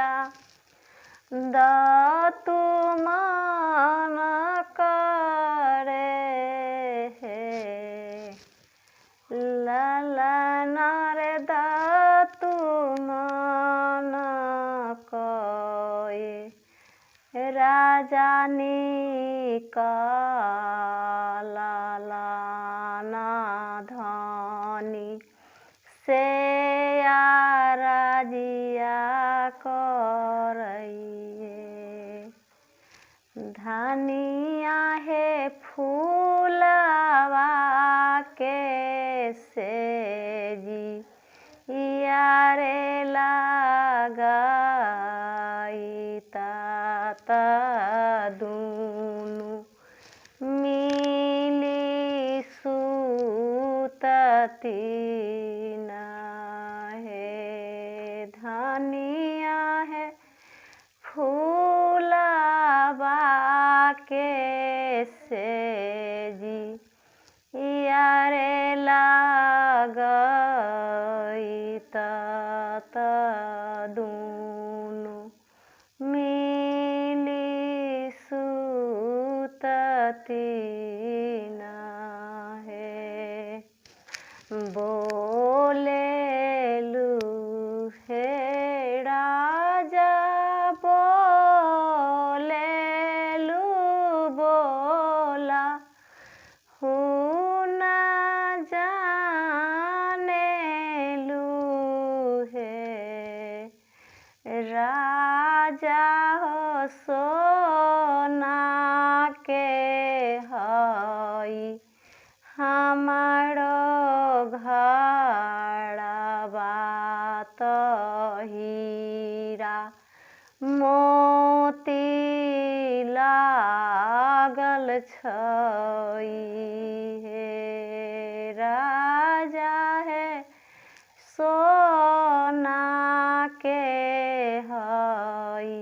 राजा दातु मान करे ललन रे दातु मान कोय राजा निकालना धनी से राजिया करइए धनिया है फूलवा के सेजी यारे लगाई तात दूनु मिली सूतती धनिया है फूलवा के सेजी यारे लगई तात दूनु मिली सूतती बोले लूहे राजा बोले लू बोला हूँ न जाने लूहे राजा हो सोना के हई हमारो घड़वा तो हीरा मोती लागल छई हे राजा है सोना के हई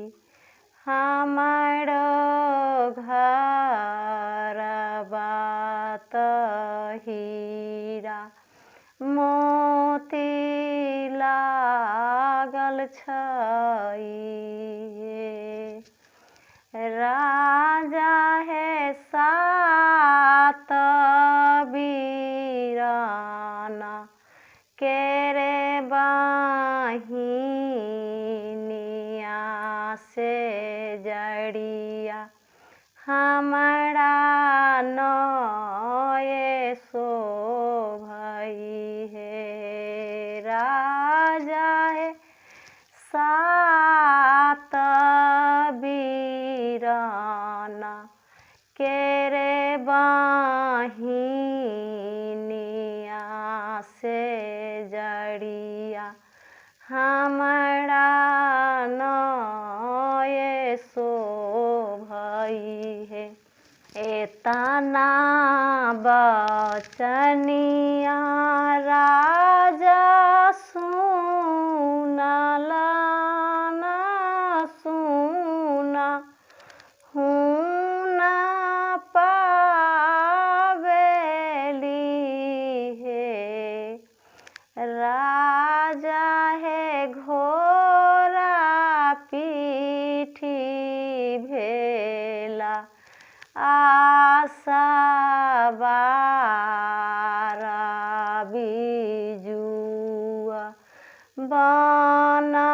हमारो घरवा तो हीरा मोती लागल छई राजा है सात बीराना केरे बहिनिया से जड़िया हमारा नये शोभई है राजा है सात बीराना केरे बहिनिया से जड़िया हमारा नये शोभई है एतना बचनिया राजा सुनला ना सुना हूँ न पावेली है राजा है घोड़ा पीठी भेला आशा बारा बिजुआ बना